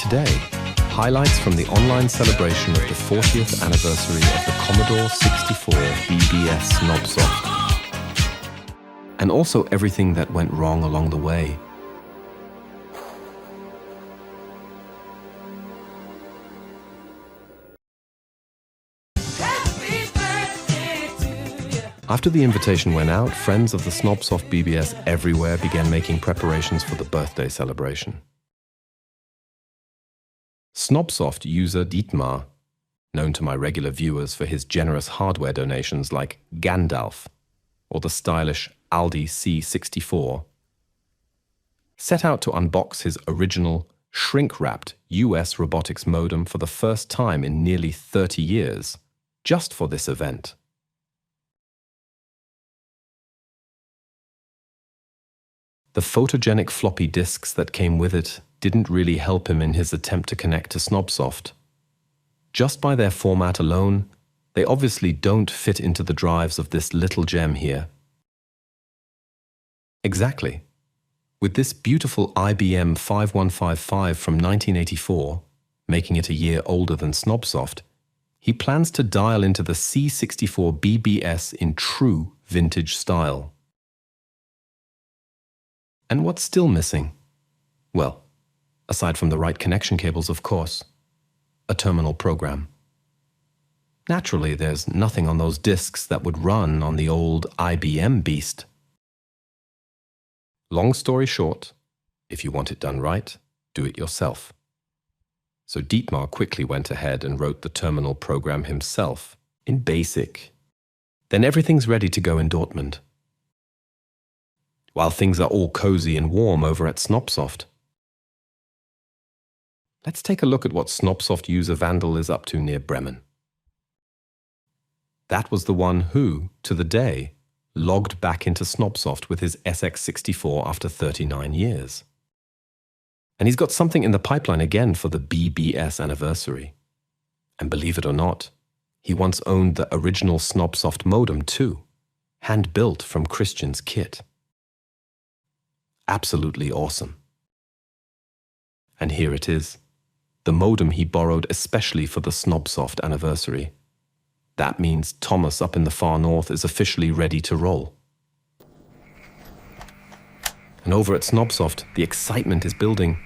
today, highlights from the online celebration of the 40th anniversary of the Commodore 64 BBS Snobsoft, and also everything that went wrong along the way. After the invitation went out, friends of the Snobsoft BBS everywhere began making preparations for the birthday celebration. Snobsoft user Dietmar, known to my regular viewers for his generous hardware donations like Gandalf or the stylish Aldi C64, set out to unbox his original shrink-wrapped US Robotics modem for the first time in nearly 30 years, just for this event. The photogenic floppy disks that came with it didn't really help him in his attempt to connect to Snobsoft. Just by their format alone, they obviously don't fit into the drives of this little gem here. Exactly. With this beautiful IBM 5155 from 1984, making it a year older than Snobsoft, he plans to dial into the C64 BBS in true vintage style. And what's still missing? Well, aside from the right connection cables, of course, a terminal program. Naturally, there's nothing on those disks that would run on the old IBM beast. Long story short, if you want it done right, do it yourself. So Dietmar quickly went ahead and wrote the terminal program himself, in BASIC. Then everything's ready to go in Dortmund. While things are all cozy and warm over at Snobsoft. Let's take a look at what Snobsoft user Vandal is up to near Bremen. That was the one who, to the day, logged back into Snobsoft with his SX64 after 39 years. And he's got something in the pipeline again for the BBS anniversary. And believe it or not, he once owned the original Snobsoft modem too, hand-built from Christian's kit. Absolutely awesome. And here it is, the modem he borrowed especially for the Snobsoft anniversary. That means Thomas up in the far north is officially ready to roll. And over at Snobsoft, the excitement is building.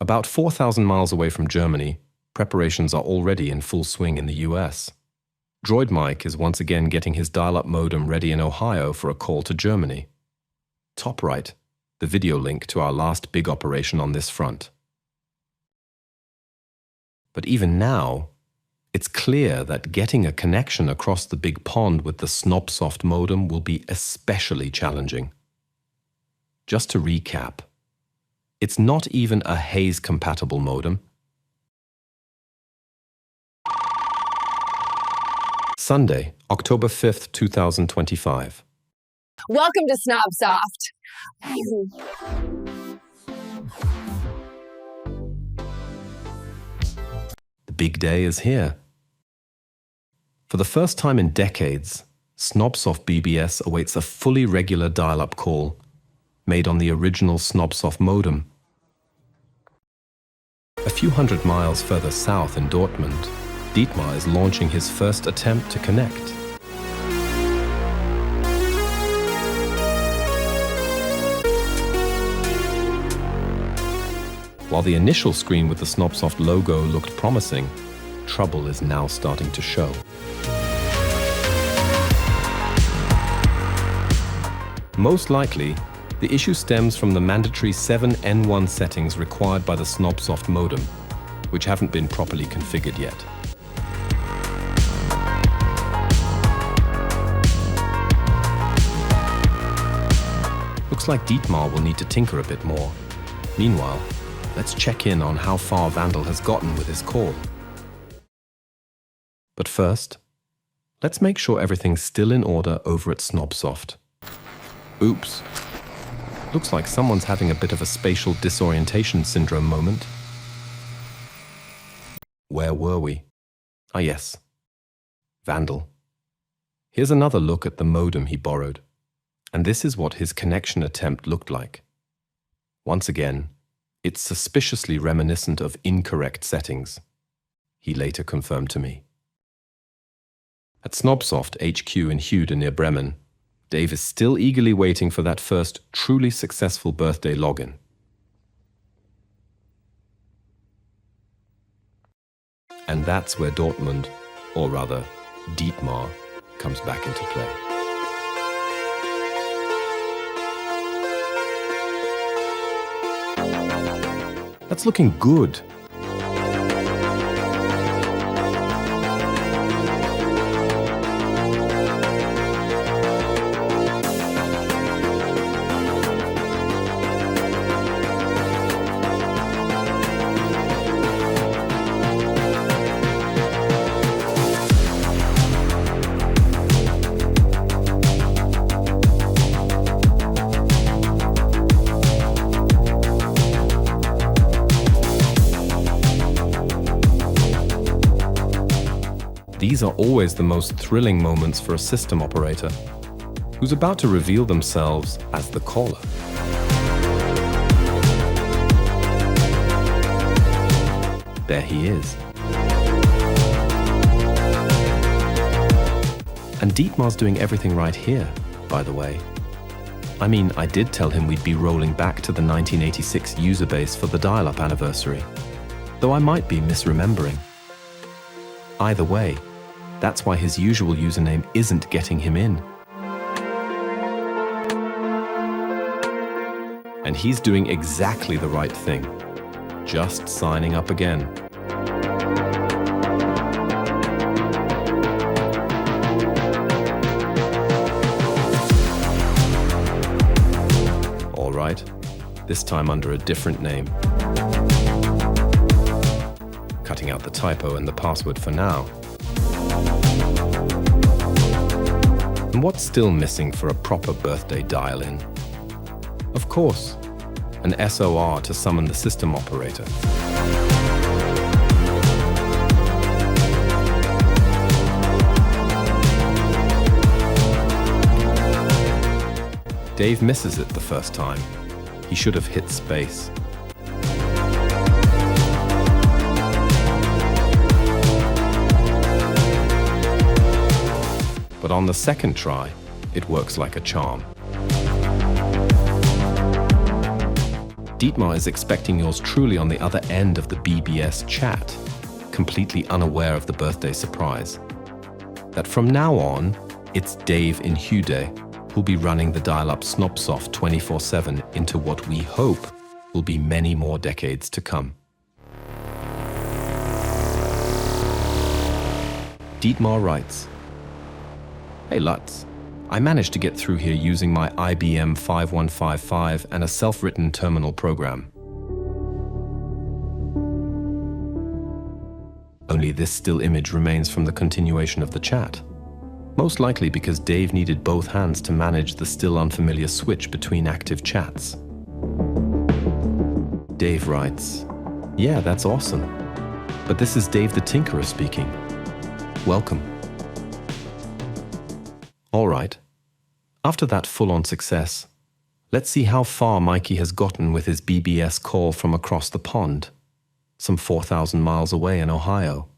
About 4,000 miles away from Germany, preparations are already in full swing in the US. Droid Mike is once again getting his dial-up modem ready in Ohio for a call to Germany. Top right, the video link to our last big operation on this front. But even now, it's clear that getting a connection across the big pond with the Snobsoft modem will be especially challenging. Just to recap, it's not even a Hayes-compatible modem. Sunday, October 5th, 2025. Welcome to Snobsoft. The big day is here. For the first time in decades, Snobsoft BBS awaits a fully regular dial-up call, made on the original Snobsoft modem. A few hundred miles further south in Dortmund, Dietmar is launching his first attempt to connect. While the initial screen with the Snobsoft logo looked promising, trouble is now starting to show. Most likely, the issue stems from the mandatory 7N1 settings required by the Snobsoft modem, which haven't been properly configured yet. Looks like Dietmar will need to tinker a bit more. Meanwhile, let's check in on how far Vandal has gotten with his call. But first, let's make sure everything's still in order over at Snobsoft. Oops. Looks like someone's having a bit of a spatial disorientation syndrome moment. Where were we? Ah yes, Vandal. Here's another look at the modem he borrowed. And this is what his connection attempt looked like. Once again, it's suspiciously reminiscent of incorrect settings, he later confirmed to me. At Snobsoft HQ in Hude near Bremen, Dave is still eagerly waiting for that first truly successful birthday login. And that's where Dortmund, or rather Dietmar, comes back into play. That's looking good. These are always the most thrilling moments for a system operator, who's about to reveal themselves as the caller. There he is. And Dietmar's doing everything right here, by the way. I mean, I did tell him we'd be rolling back to the 1986 user base for the dial-up anniversary, though I might be misremembering. Either way, that's why his usual username isn't getting him in. And he's doing exactly the right thing, just signing up again. All right, this time under a different name. Cutting out the typo and the password for now. And what's still missing for a proper birthday dial-in? Of course, an SOR to summon the system operator. Dave misses it the first time. He should have hit space. But on the second try, it works like a charm. Dietmar is expecting yours truly on the other end of the BBS chat, completely unaware of the birthday surprise. That from now on, it's Dave in Hude who'll be running the dial-up Snobsoft 24/7 into what we hope will be many more decades to come. Dietmar writes, "Hey Lutz, I managed to get through here using my IBM 5155 and a self-written terminal program. Only this still image remains from the continuation of the chat. Most likely because Dave needed both hands to manage the still unfamiliar switch between active chats." Dave writes, "Yeah, that's awesome. But this is Dave the Tinkerer speaking. Welcome." All right. After that full-on success, let's see how far Mikey has gotten with his BBS call from across the pond, some 4,000 miles away in Ohio.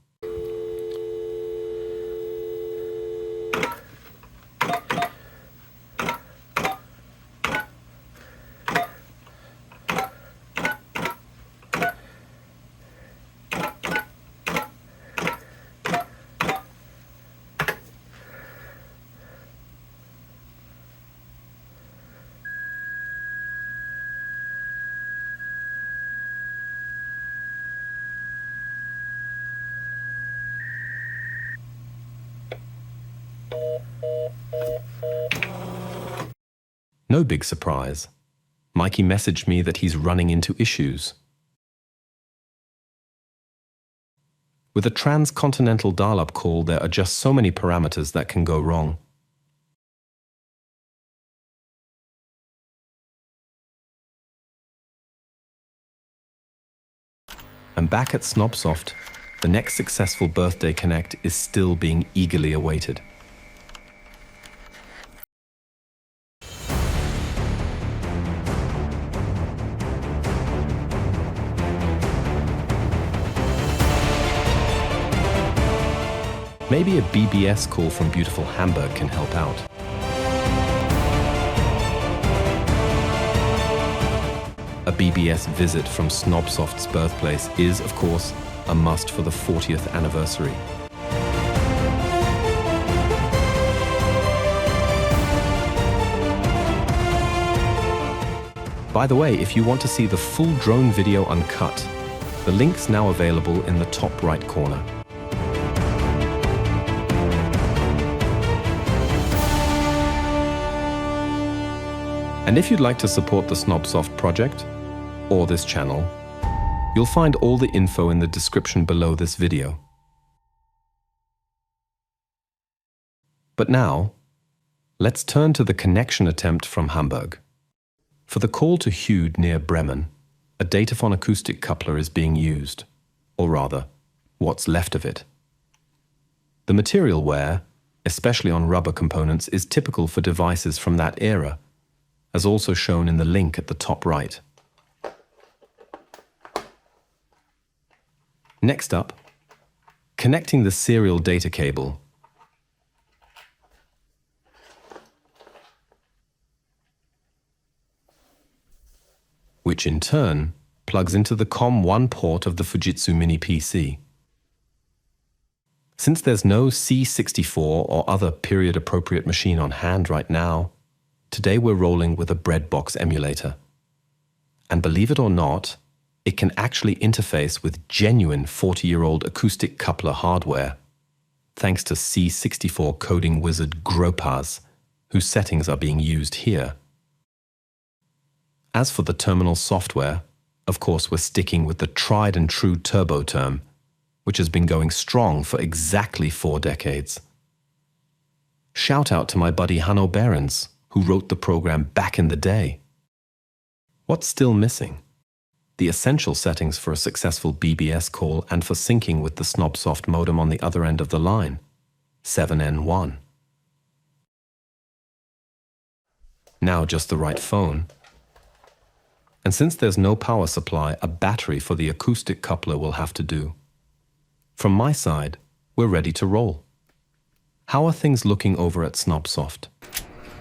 No big surprise. Mikey messaged me that he's running into issues. With a transcontinental dial-up call, there are just so many parameters that can go wrong. And back at Snobsoft, the next successful birthday connect is still being eagerly awaited. Maybe a BBS call from beautiful Hamburg can help out. A BBS visit from Snobsoft's birthplace is, of course, a must for the 40th anniversary. By the way, if you want to see the full drone video uncut, the link's now available in the top right corner. And if you'd like to support the Snobsoft project, or this channel, you'll find all the info in the description below this video. But now, let's turn to the connection attempt from Hamburg. For the call to Hude near Bremen, a Dataphone acoustic coupler is being used, or rather, what's left of it. The material wear, especially on rubber components, is typical for devices from that era, as also shown in the link at the top right. Next up, connecting the serial data cable. Which in turn plugs into the COM1 port of the Fujitsu Mini PC. Since there's no C64 or other period-appropriate machine on hand right now, today we're rolling with a breadbox emulator. And believe it or not, it can actually interface with genuine 40-year-old acoustic coupler hardware, thanks to C64 coding wizard Gropaz, whose settings are being used here. As for the terminal software, of course we're sticking with the tried and true turbo term, which has been going strong for exactly 4 decades. Shout out to my buddy Hanno Behrens, who wrote the program back in the day. What's still missing? The essential settings for a successful BBS call and for syncing with the Snobsoft modem on the other end of the line, 7N1. Now just the right phone. And since there's no power supply, a battery for the acoustic coupler will have to do. From my side, we're ready to roll. How are things looking over at Snobsoft?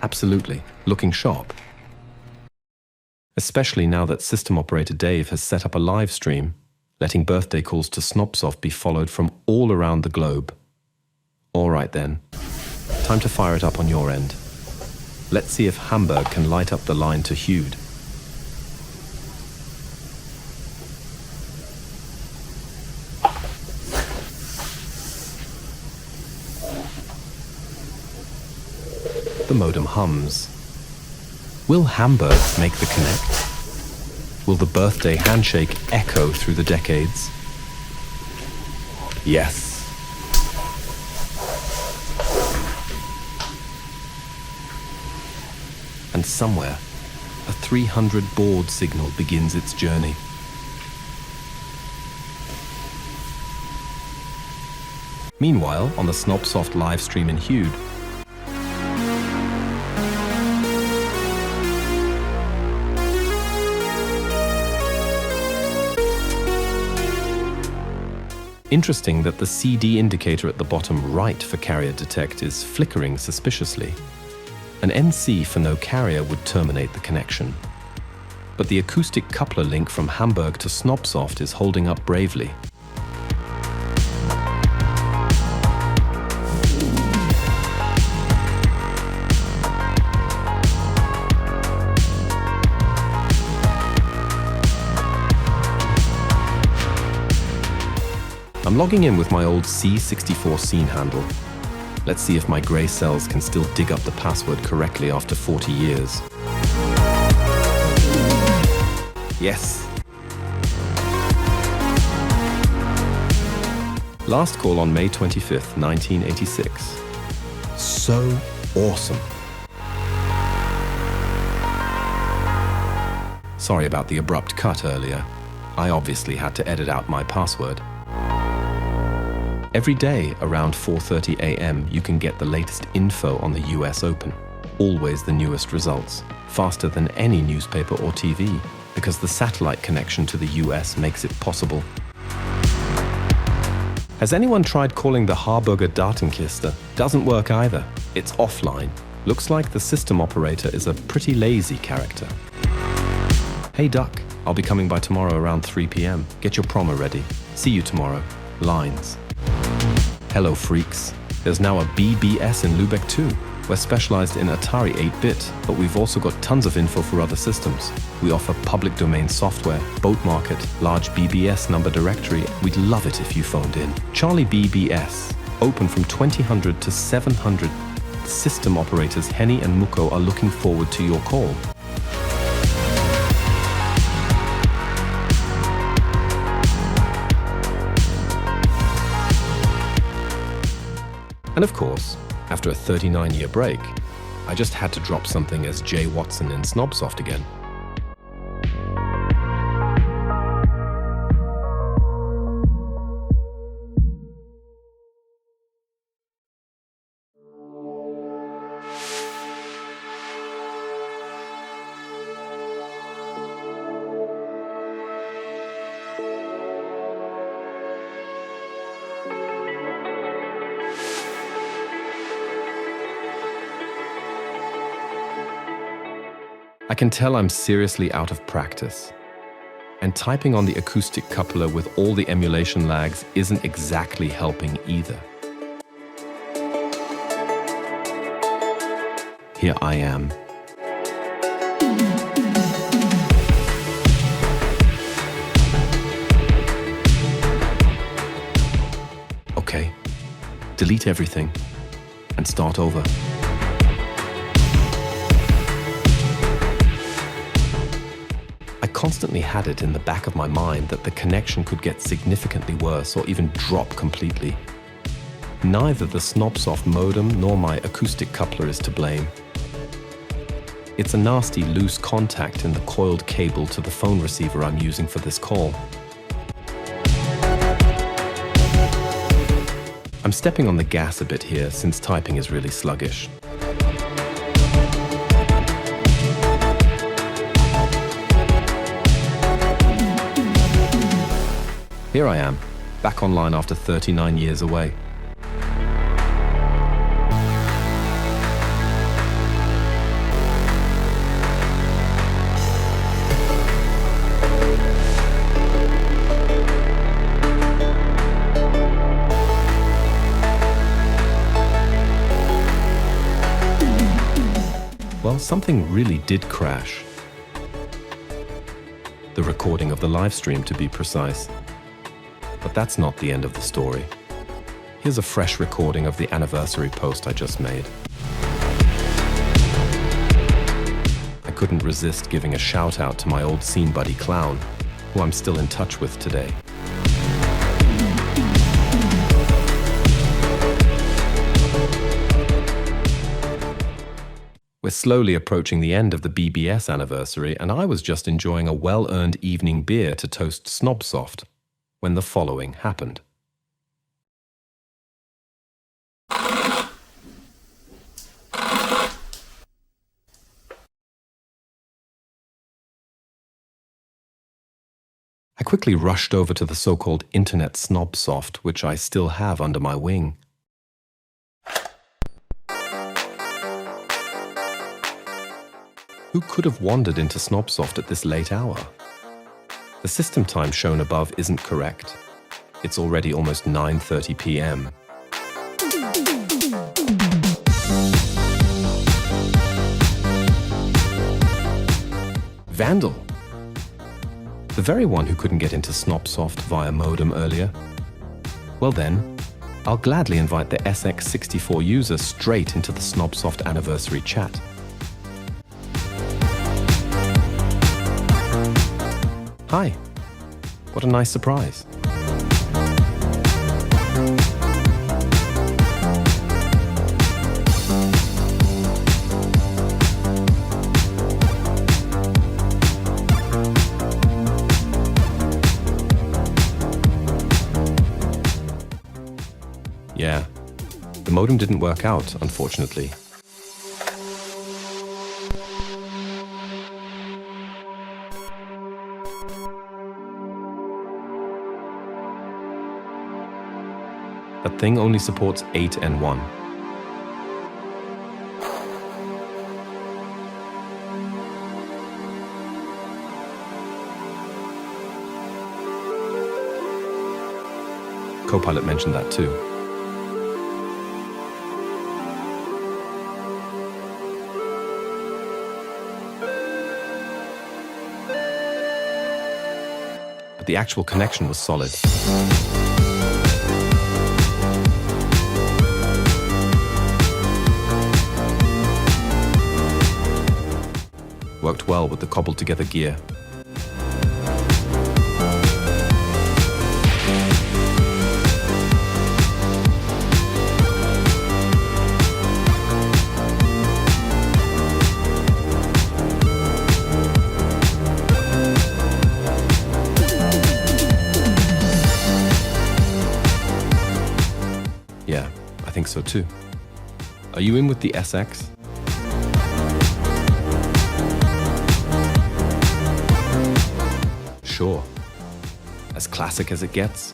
Absolutely, looking sharp. Especially now that system operator Dave has set up a live stream, letting birthday calls to Snobsoft be followed from all around the globe. All right then, time to fire it up on your end. Let's see if Hamburg can light up the line to Hude. The modem hums. Will Hamburg make the connect? Will the birthday handshake echo through the decades? Yes. And somewhere, a 300 baud signal begins its journey. Meanwhile, on the Snobsoft live stream in Hude, interesting that the CD indicator at the bottom right for carrier detect is flickering suspiciously. An NC for no carrier would terminate the connection. But the acoustic coupler link from Hamburg to Snobsoft is holding up bravely. I'm logging in with my old C64 scene handle. Let's see if my grey cells can still dig up the password correctly after 40 years. Yes! Last call on May 25th, 1986. So awesome! Sorry about the abrupt cut earlier. I obviously had to edit out my password. Every day around 4:30 a.m. you can get the latest info on the US Open. Always the newest results, faster than any newspaper or TV, because the satellite connection to the US makes it possible. Has anyone tried calling the Harburger Datenkiste? Doesn't work either. It's offline. Looks like the system operator is a pretty lazy character. Hey Duck, I'll be coming by tomorrow around 3 p.m. Get your promo ready. See you tomorrow. Lines. Hello freaks. There's now a BBS in Lübeck too. We're specialized in Atari 8-bit, but we've also got tons of info for other systems. We offer public domain software, boat market, large BBS number directory. We'd love it if you phoned in. Charlie BBS, open from 2000 to 700. System operators Henny and Muko are looking forward to your call. And of course, after a 39-year break, I just had to drop something as Jay Watson in Snobsoft again. I can tell I'm seriously out of practice. And typing on the acoustic coupler with all the emulation lags isn't exactly helping either. Here I am. Okay, delete everything and start over. I constantly had it in the back of my mind that the connection could get significantly worse or even drop completely. Neither the Snobsoft modem nor my acoustic coupler is to blame. It's a nasty loose contact in the coiled cable to the phone receiver I'm using for this call. I'm stepping on the gas a bit here since typing is really sluggish. Here I am, back online after 39 years away. Well, something really did crash. The recording of the live stream, to be precise. But that's not the end of the story. Here's a fresh recording of the anniversary post I just made. I couldn't resist giving a shout out to my old scene buddy Clown, who I'm still in touch with today. We're slowly approaching the end of the BBS anniversary, and I was just enjoying a well-earned evening beer to toast Snobsoft when the following happened. I quickly rushed over to the so-called Internet Snobsoft, which I still have under my wing. Who could have wandered into Snobsoft at this late hour? The system time shown above isn't correct. It's already almost 9:30 p.m. Vandal! The very one who couldn't get into Snobsoft via modem earlier. Well then, I'll gladly invite the SX64 user straight into the Snobsoft anniversary chat. Hi. What a nice surprise. Yeah, the modem didn't work out, unfortunately. That thing only supports 8N1. Copilot mentioned that too. But the actual connection was solid. Worked well with the cobbled together gear. Yeah, I think so too. Are you in with the SX? Sure. As classic as it gets.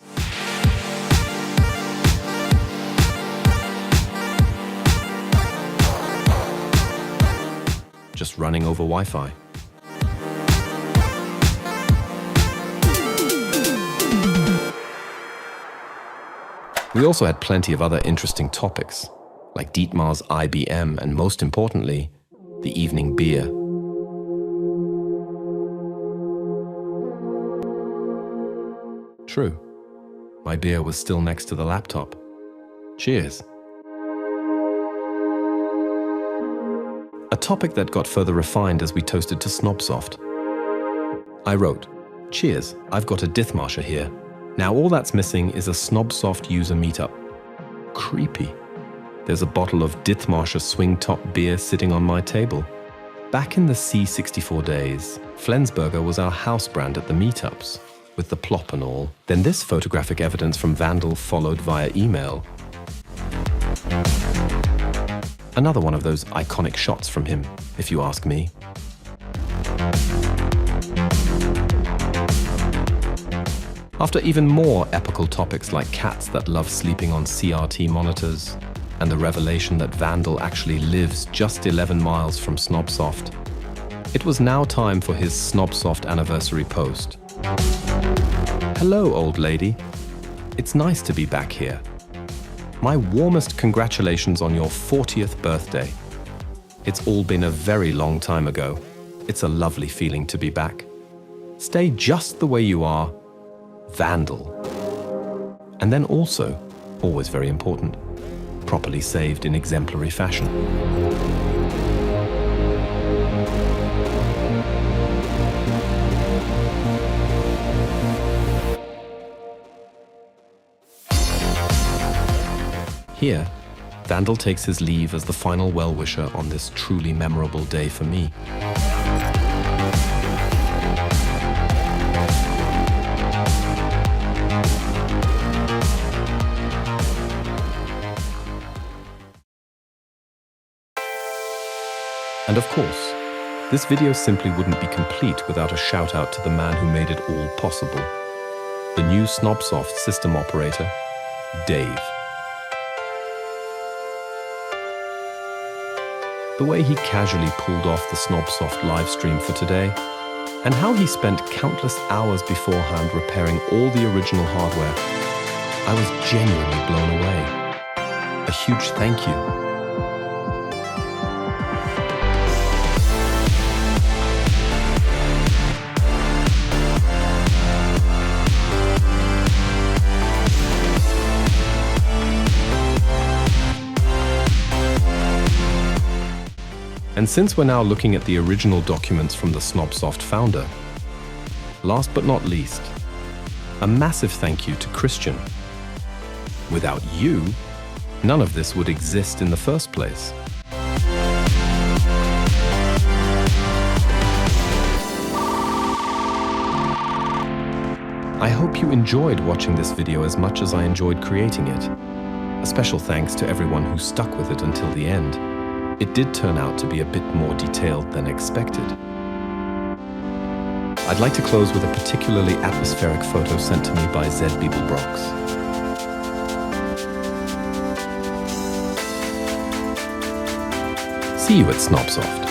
Just running over Wi-Fi. We also had plenty of other interesting topics, like Dietmar's IBM and, most importantly, the evening beer. True. My beer was still next to the laptop. Cheers. A topic that got further refined as we toasted to Snobsoft. I wrote, "Cheers, I've got a Dietmar here. Now all that's missing is a Snobsoft user meetup." Creepy. There's a bottle of Dietmar swing top beer sitting on my table. Back in the C64 days, Flensburger was our house brand at the meetups, with the plop and all. Then this photographic evidence from Vandal followed via email. Another one of those iconic shots from him, if you ask me. After even more epical topics like cats that love sleeping on CRT monitors, and the revelation that Vandal actually lives just 11 miles from Snobsoft, it was now time for his Snobsoft anniversary post. "Hello, old lady. It's nice to be back here. My warmest congratulations on your 40th birthday. It's all been a very long time ago. It's a lovely feeling to be back. Stay just the way you are, Vandal." And then also, always very important, properly saved in exemplary fashion. Here, Vandal takes his leave as the final well-wisher on this truly memorable day for me. And of course, this video simply wouldn't be complete without a shout out to the man who made it all possible. The new Snobsoft system operator, Dave. The way he casually pulled off the Snobsoft livestream for today, and how he spent countless hours beforehand repairing all the original hardware, I was genuinely blown away. A huge thank you. And since we're now looking at the original documents from the Snobsoft founder, last but not least, a massive thank you to Christian. Without you, none of this would exist in the first place. I hope you enjoyed watching this video as much as I enjoyed creating it. A special thanks to everyone who stuck with it until the end. It did turn out to be a bit more detailed than expected. I'd like to close with a particularly atmospheric photo sent to me by Z Bibelbrox. see you at Snobsoft.